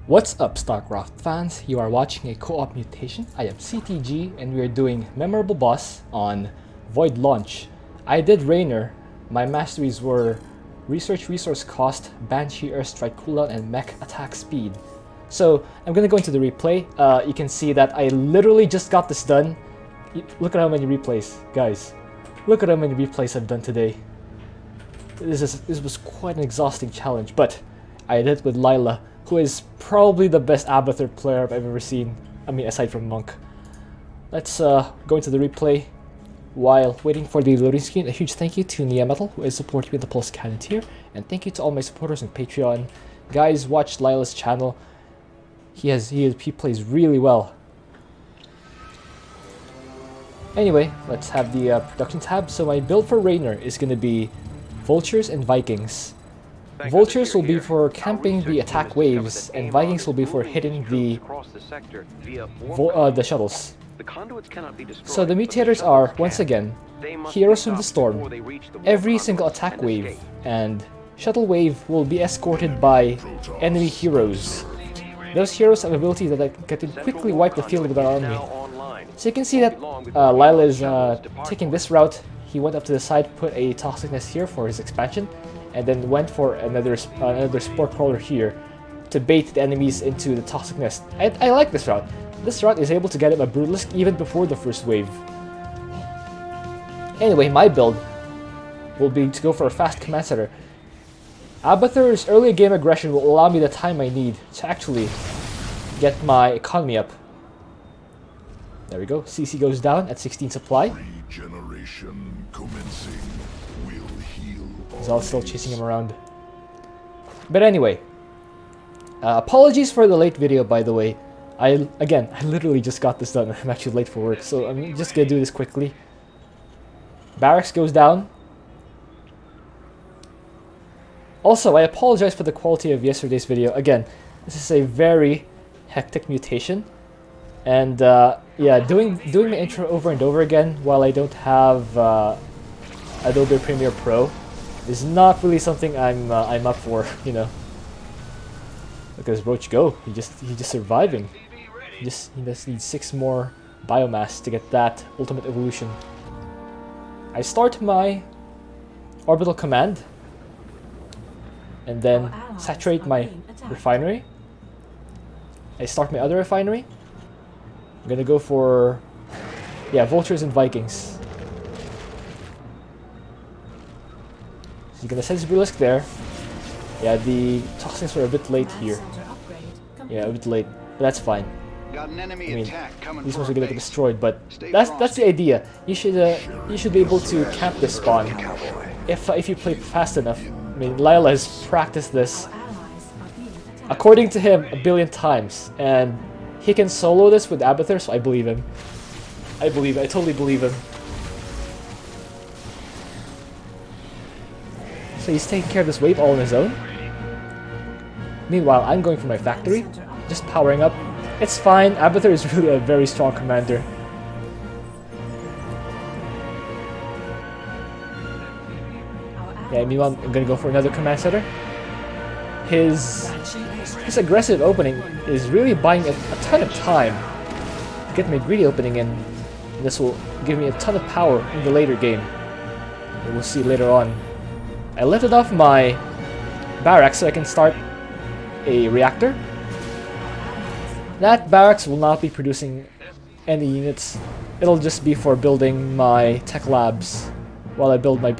What's up, Starcraft fans? You are watching a co-op mutation. I am CTG and we are doing Memorable Boss on Void Launch. I did Raynor. My masteries were Research Resource Cost, Banshee Airstrike Cooldown, and Mech Attack Speed. So I'm gonna go into the replay. You can see that I literally just got this done. Look at how many replays, guys. Look at how many replays I've done today. This was quite an exhausting challenge, but I did it with Lila, who is probably the best Abathur player I've ever seen. I mean, aside from Monk. Let's go into the replay. While waiting for the loading screen, a huge thank you to Metal, who is supporting me with the Pulse Cannon tier, and thank you to all my supporters on Patreon. Guys, watch Lila's channel. He plays really well. Anyway, let's have the production tab. So my build for Raynor is going to be Vultures and Vikings. Vultures will be for camping the attack waves, and Vikings will be for hitting the shuttles. So the mutators are, once again, Heroes from the Storm, every single attack wave, and shuttle wave will be escorted by enemy heroes. Those heroes have abilities that can quickly wipe the field with our army. So you can see that Lila is taking this route. He went up to the side, put a Toxic Nest here for his expansion, and then went for another Spore Crawler here to bait the enemies into the Toxic Nest. I like this route. This route is able to get him a Brutalisk even before the first wave. Anyway, my build will be to go for a fast Command Center. Abathur's early game aggression will allow me the time I need to actually get my economy up. There we go. CC goes down at 16 supply. Regeneration commencing will heal. Zal still chasing him around. But anyway, apologies for the late video, by the way. I literally just got this done. I'm actually late for work, so I'm just gonna do this quickly. Barracks goes down. Also, I apologize for the quality of yesterday's video. Again, this is a very hectic mutation. And yeah, doing my intro over and over again while I don't have Adobe Premiere Pro is not really something I'm up for, you know. Look at this Roach go. He's just surviving. He just needs 6 more biomass to get that ultimate evolution. I start my orbital command and then saturate my refinery. I start my other refinery. I'm gonna go for, yeah, Vultures and Vikings. So you're gonna send his Brutalisk there. Yeah, the toxins were a bit late here. Yeah, a bit late, but that's fine. I mean, these ones are gonna get destroyed, but that's the idea. You should be able to camp this spawn if you play fast enough. I mean, Lila has practiced this, according to him, a billion times, and he can solo this with Abathur, so I believe him. I totally believe him. So he's taking care of this wave all on his own. Meanwhile, I'm going for my factory, just powering up. It's fine, Abathur is really a very strong commander. Yeah, meanwhile, I'm gonna go for another command center. His aggressive opening is really buying a ton of time to get my greedy opening in. And this will give me a ton of power in the later game. And we'll see later on. I lifted off my barracks so I can start a reactor. That barracks will not be producing any units. It'll just be for building my tech labs while I build my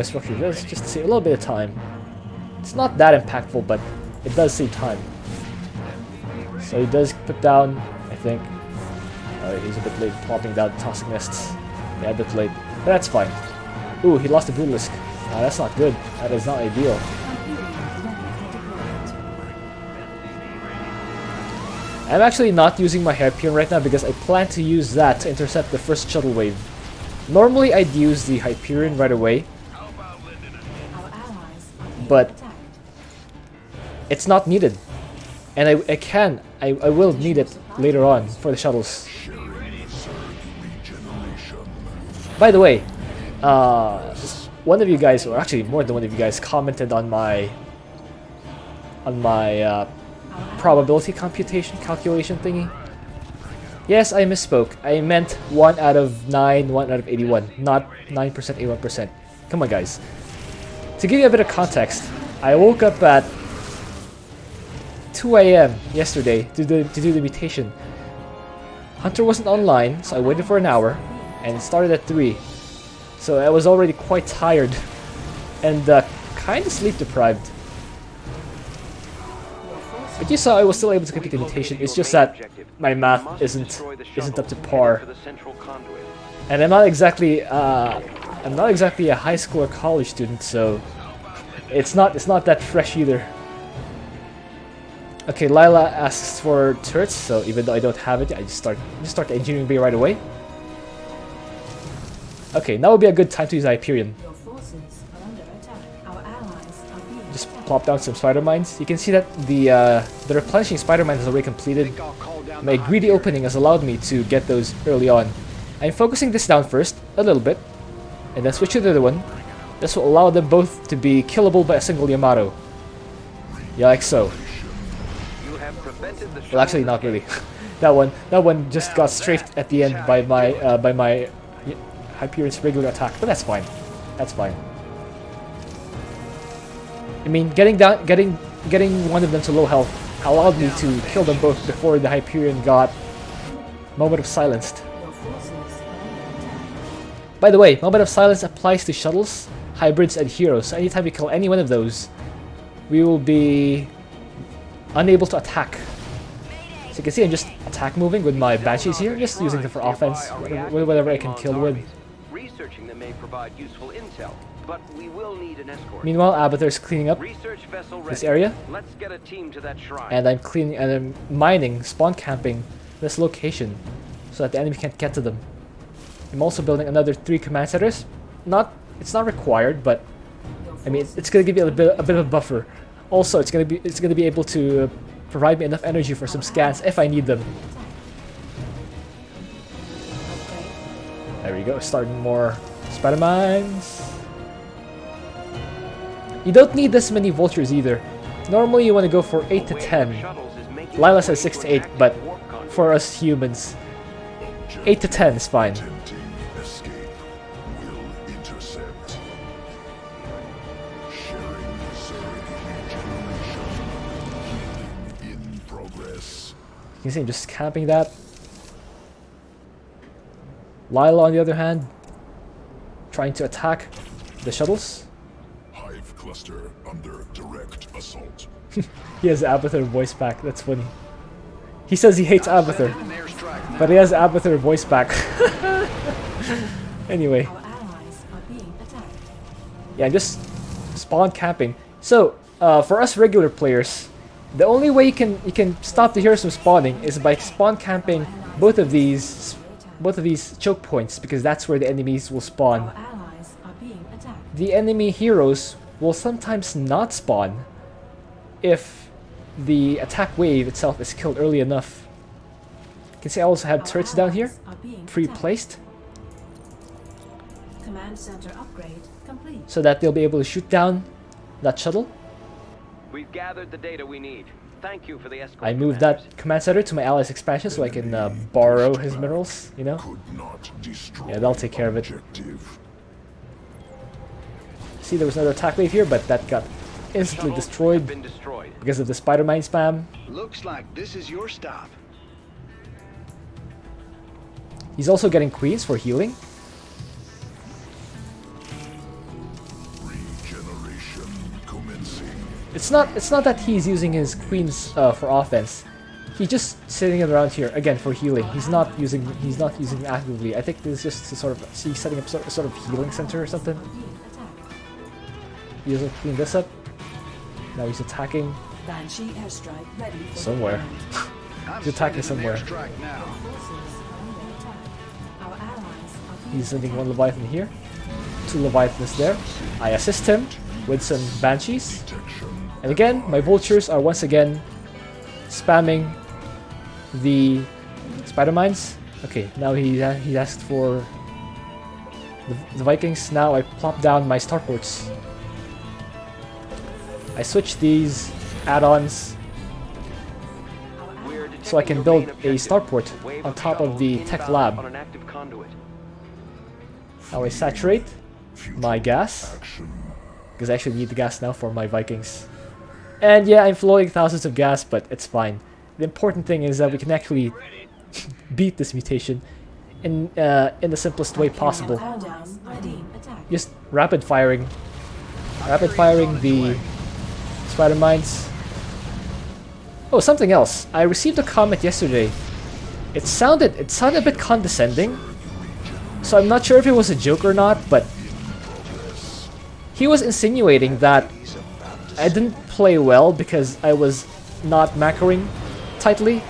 structures. Just to save a little bit of time. It's not that impactful, but it does save time. So he does put down, I think. He's a bit late plopping down Toxic Nests. Yeah, a bit late. But that's fine. Ooh, he lost a Brutalisk. That's not good. That is not ideal. I'm actually not using my Hyperion right now because I plan to use that to intercept the first shuttle wave. Normally I'd use the Hyperion right away, but it's not needed. And I will need it later on for the shuttles. By the way, one of you guys, or actually more than one of you guys, commented on my probability computation calculation thingy. Yes, I misspoke. I meant 1 out of 9, 1 out of 81, not 9%, 81%. Come on, guys. To give you a bit of context, I woke up at 2 a.m. yesterday to do the mutation. Hunter wasn't online, so I waited for an hour, and it started at 3. So I was already quite tired, and kind of sleep deprived. But you saw I was still able to complete the mutation. It's just that my math isn't up to par, and I'm not exactly a high school or college student, so it's not that fresh either. Okay, Lila asks for turrets, so even though I don't have it, I just start the engineering bay right away. Okay, now would be a good time to use Hyperion. Just plop down some spider mines. You can see that the replenishing spider mines is already completed. My greedy opening has allowed me to get those early on. I'm focusing this down first, a little bit, and then switch to the other one. This will allow them both to be killable by a single Yamato. Yeah, like so. Well, actually, not really. that one just got strafed at the end by my Hyperion's regular attack, but that's fine. That's fine. I mean, getting one of them to low health allowed me to kill them both before the Hyperion got Moment of Silenced. By the way, Moment of Silence applies to Shuttles, Hybrids, and Heroes, so anytime we kill any one of those, we will be unable to attack. So you can see I'm just attack moving with my Banshees here, just using them for offense, whatever I can kill with. Researching them may provide useful intel, but we will need an escort. Meanwhile, Abathur is cleaning up this area, Let's get a team to that shrine. and I'm mining, spawn camping this location, so that the enemy can't get to them. I'm also building another 3 command centers. It's not required, but I mean it's gonna give you a bit of a buffer. Also, it's gonna be able to provide me enough energy for some scans if I need them. There we go, starting more spider mines. You don't need this many vultures either. Normally you want to go for 8 to 10. Lila says 6 to 8, but for us humans, 8 to 10 is fine. Attempting escape will intercept. Sharing Zerg regeneration. Healing in progress. You can see I'm just camping that. Lila, on the other hand, trying to attack the shuttles. Hive cluster under direct assault. He has Abathur voice pack. That's funny. He says he hates Abathur, but he has Abathur voice pack. Anyway, yeah, just spawn camping. So for us regular players, the only way you can stop the heroes from spawning is by spawn camping both of these choke points, because that's where the enemies will spawn. The enemy heroes will sometimes not spawn if the attack wave itself is killed early enough. You can see I also have turrets down here, pre-placed, Command center upgrade complete. so that they'll be able to shoot down that shuttle. We've gathered the data we need. Thank you for the escort. I moved that command center to my allies expansion so I can borrow his minerals, you know? Could not destroy Yeah, they'll take care of it. objective. See, there was another attack wave here, but that got instantly destroyed Been destroyed. because of the spider mine spam. Looks like this is your stop. He's also getting queens for healing. Regeneration commencing. It's not that he's using his queens for offense. He's just sitting around here again for healing. He's not using it actively. I think this is just to sort of see setting up a sort of healing center or something. He doesn't clean this up. Now he's attacking Banshee airstrike ready for somewhere. I'm He's attacking sending an somewhere. airstrike now. forces under attack. Our allies are being He's sending 1 Leviathan here, 2 Leviathans there. I assist him with some Banshees. Detection. And again, my vultures are once again spamming the spider mines. Okay, now he asked for the Vikings. Now I plop down my starports. I switch these add-ons so I can build a starport on top of the tech lab. On an active conduit. Now I saturate my gas, because I actually need the gas now for my Vikings. And yeah, I'm flowing thousands of gas, but it's fine. The important thing is that we can actually beat this mutation in the simplest way possible. Countdown. Ready. Attack. Just rapid firing the spider mines. Oh, something else. I received a comment yesterday. It sounded a bit condescending. So I'm not sure if it was a joke or not, but he was insinuating that I didn't play well because I was not macroing tightly.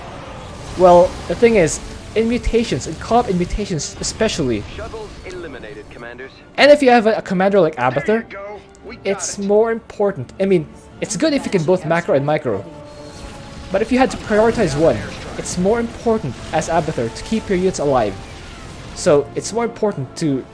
Well, the thing is, in mutations, in co-op in mutations especially, Shuttles eliminated, commanders. and if you have a commander like There you Abathur, go. We got it's it. more important. I mean, it's good if you can both macro and micro. But if you had to prioritize one, it's more important as Abathur to keep your units alive. So it's more important to...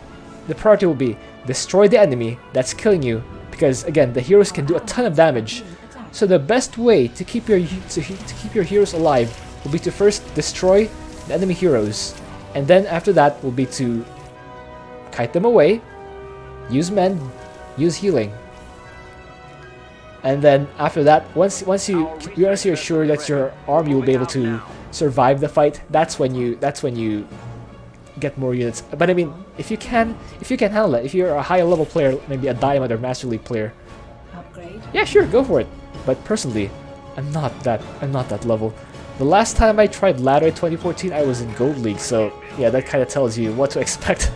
The priority will be destroy the enemy that's killing you, because again, the heroes can do a ton of damage. So the best way to keep your heroes alive will be to first destroy the enemy heroes, and then after that will be to kite them away, use mend, use healing. And then after that, once you're sure that your army will be able to survive the fight, that's when you get more units. But I mean, if you can handle it, if you're a high level player, maybe a diamond or master league player, Upgrade. yeah, sure, go for it. But personally, I'm not that level. The last time I tried ladder in 2014, I was in gold league, so yeah, that kind of tells you what to expect.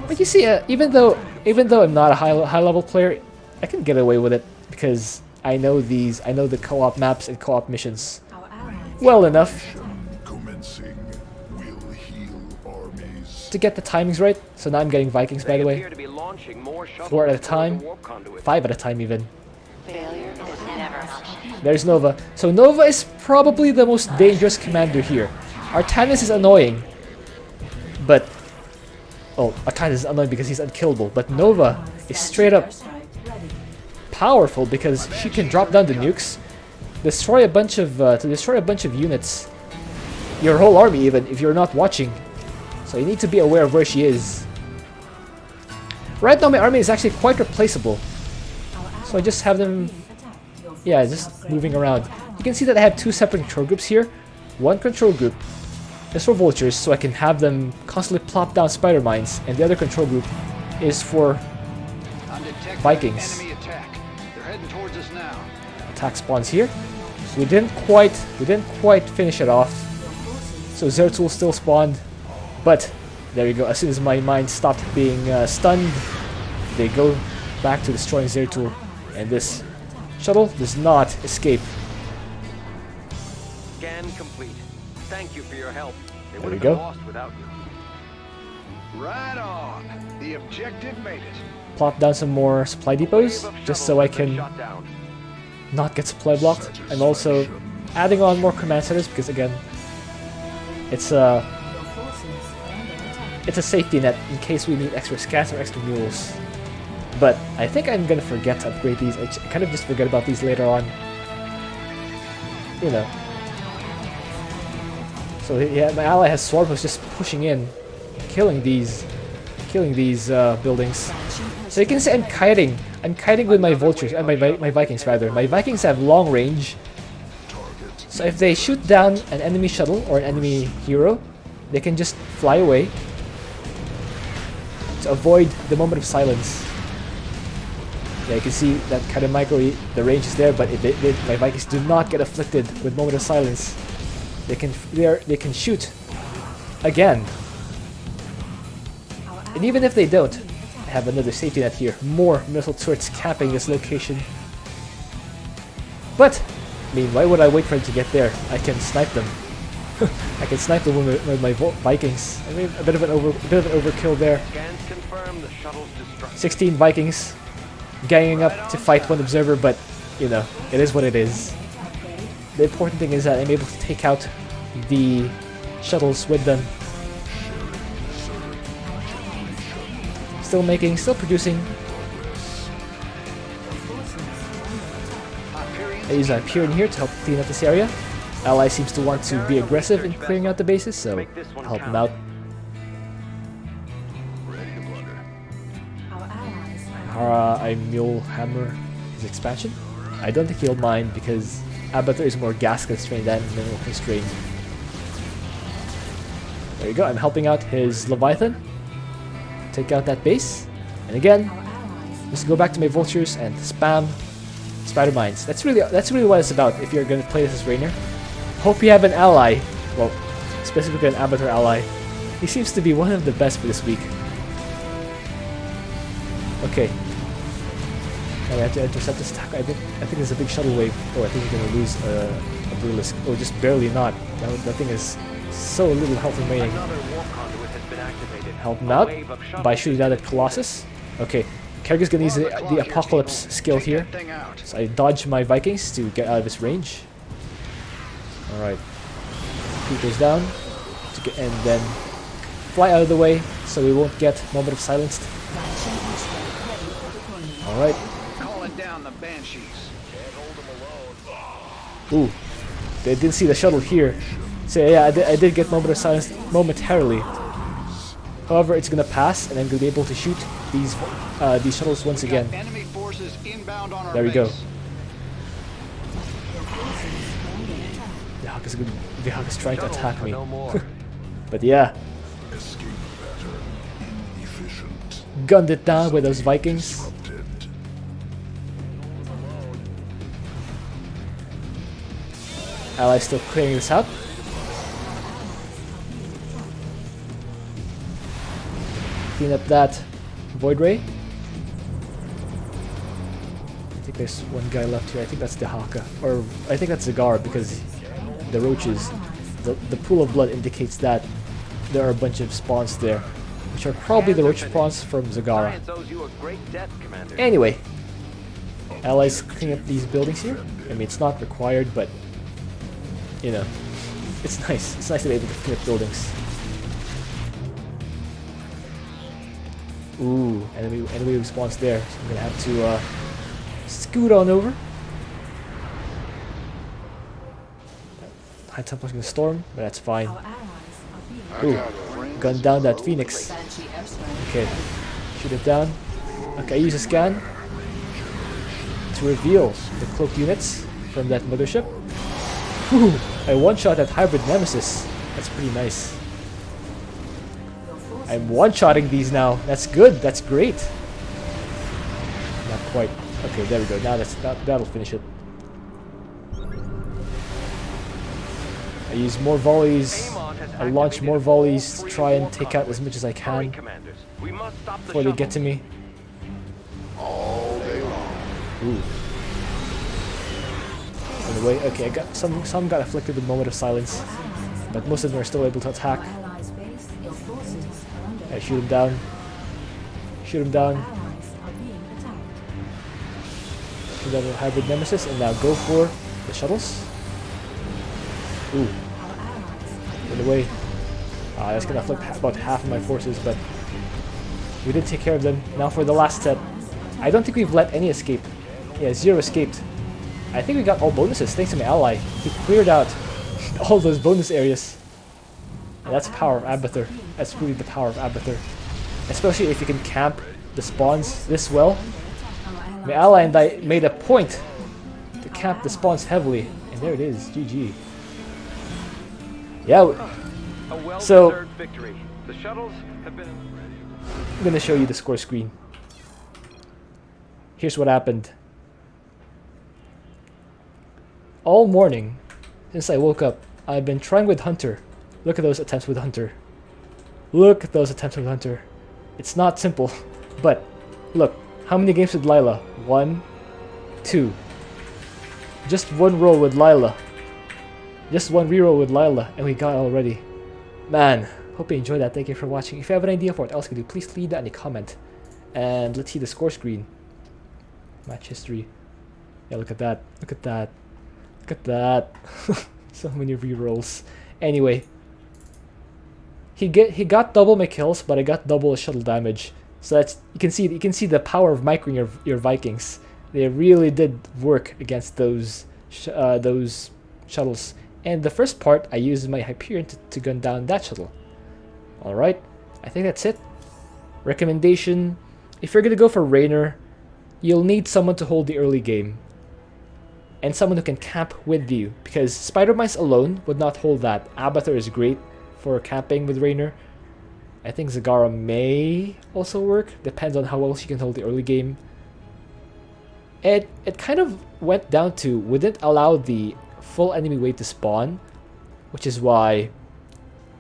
But you see, even though I'm not a high level player, I can get away with it because I know the co-op maps and co-op missions Our allies. well enough Commencing will heal armies. to get the timings right. So now I'm getting Vikings, by They the way, appear to be launching more shuttles 4 at a toward the time, warp conduit. 5 at a time even. Failure is never an option. There's Nova. So Nova is probably the most dangerous commander here. Artanis is annoying, but Artanis is annoying because he's unkillable. But Nova is straight up Airstrike. Ready. powerful because she can drop down the nukes, destroy a bunch of units, your whole army even if you're not watching. So you need to be aware of where she is. Right now my army is actually quite replaceable, so I just have them, yeah, just moving around. You can see that I have 2 separate control groups here. One control group is for vultures, so I can have them constantly plop down spider mines, and the other control group is for I'm detecting Vikings. enemy attack. They're heading towards us now. attack spawns here. We didn't quite finish it off. So Zertul still spawned, but there you go. As soon as my mines stopped being stunned, they go back to destroying Zertul, and this shuttle does not escape. Scan complete. Thank you for your help. They There would we have been go. lost without you. Right on. The objective made it. Plop down some more supply depots, Wave of just so shuttles I has been can shot down. not get supply blocked. I'm also adding on more command centers because again, it's a safety net in case we need extra scats or extra mules. But I think I'm gonna forget to upgrade these. I kind of just forget about these later on. You know. So yeah, my ally has Swarm who's just pushing in, killing these buildings. So you can see I'm kiting with my vultures and my Vikings rather. My Vikings have long range. So if they shoot down an enemy shuttle or an enemy hero, they can just fly away to avoid the moment of silence. Yeah, you can see that kind of the range is there, but my Vikings do not get afflicted with moment of silence. They can shoot again. And even if they don't, I have another safety net here. More missile turrets capping this location. But, I mean, why would I wait for them to get there? I can snipe them. I can snipe them with my Vikings. I mean, a bit of an overkill there. Scans confirm the shuttle's destruction. 16 Vikings ganging up to fight one observer, but, you know, it is what it is. The important thing is that I'm able to take out the shuttles with them. Still producing. Hyperion I use my Pier in here to help clean up this area. Ally seems to want to be aggressive in clearing out the bases, so I'll help him out. Ready to blunder. Our allies are Hara, I Mule Hammer his expansion. I don't think he'll mind because Abathur is more gas constrained than mineral constrained. There you go, I'm helping out his Leviathan. Take out that base. And again, our allies. just go back to my vultures and spam spider mines. That's really what it's about if you're gonna play this as Raynor. Hope you have an ally. Well, specifically an Abathur ally. He seems to be one of the best for this week. Okay. Now we have to intercept this attack. I think there's a big shuttle wave. Oh, I think we're gonna lose a Brutalisk. Oh, just barely not. That thing is so little health remaining. Another warp conduit has been activated. Help him A out wave of by shuttles shooting down at Colossus. Okay, Kerrigan's gonna use the Apocalypse skill here. Thing out. So I dodge my Vikings to get out of his range. Alright. Shoot goes down. And then fly out of the way so we won't get moment of silence. Alright. Calling down the Banshees. Ooh. They didn't see the shuttle here. So yeah, I did get moment of silence momentarily. However, it's gonna pass and I'm gonna be able to shoot these shuttles once We got again. enemy forces inbound on our There we go. base. The Hawk is trying to Shuttles attack are me. no more. But yeah, Escape better. Inefficient. gunned it down with those Vikings. Disrupted. Allies still clearing this out. Clean up that Void Ray. I think there's one guy left here. I think that's the Haka. Or I think that's Zagar because the roaches, the pool of blood indicates that there are a bunch of spawns there, which are probably the roach spawns from Zagara. Science owes you a great debt, Commander. Anyway, allies clean up these buildings here. I mean, it's not required, but you know, it's nice. It's nice to be able to clean up buildings. Ooh, enemy spawns there. So I'm gonna have to scoot on over. High Templar's gonna storm, but that's fine. Our allies are being Ooh, gun down that Phoenix. Okay, shoot it down. Okay, I use a scan to reveal the cloaked units from that mothership. Whew, I one-shot that hybrid nemesis. That's pretty nice. I'm one-shotting these now. That's good. That's great. Not quite. Okay, there we go. Now that'll finish it. I use more volleys. I launch more volleys to try and take out as much as I Hurry, can Commanders. We must stop the before they get to shuttles. me. All day long. Ooh. By the way, okay, I got some got afflicted with moment of silence, but most of them are still able to attack. allies' base. Your forces are under I shoot him down. Shoot him down. allies are being attacked. Shoot down the hybrid nemesis, and now go for the shuttles. Ooh, Our allies are by the way, that's gonna afflict about half of my forces, but we did take care of them. Now for the last set. I don't think we've let any escape. Yeah, 0 escaped. I think we got all bonuses thanks to my ally. He cleared out all those bonus areas. And that's the power of Abathur. That's really the power of Abathur. Especially if you can camp the spawns this well. My ally and I made a point to camp the spawns heavily. And there it is, GG. Yeah, A So- well-deserved victory. The shuttles have been... I'm gonna show you the score screen. Here's what happened. All morning, since I woke up, I've been trying with Hunter. Look at those attempts with Hunter. Look at those attempts with Hunter. It's not simple, but look, how many games with Lila? 1, 2. Just one roll with Lila. Just one reroll with Lila, and we got it already. Man, hope you enjoyed that. Thank you for watching. If you have an idea for what else you can do, please leave that in a comment. And let's see the score screen. Match history. Yeah, look at that. Look at that. Look at that. So many rerolls. Anyway, he got double my kills, but I got double shuttle damage. So that's you can see the power of microing your Vikings. They really did work against those those shuttles. And the first part, I used my Hyperion to gun down that shuttle. Alright, I think that's it. Recommendation, if you're gonna go for Raynor, you'll need someone to hold the early game. And someone who can camp with you, because Spider Mines alone would not hold that. Abathur is great for camping with Raynor. I think Zagara may also work, depends on how well she can hold the early game. It kind of went down to, wouldn't allow the full enemy wave to spawn, which is why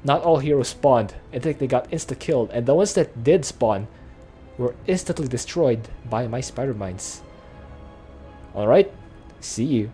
not all heroes spawned. I think they got insta-killed, and the ones that did spawn were instantly destroyed by my Spider Mines. Alright, see you.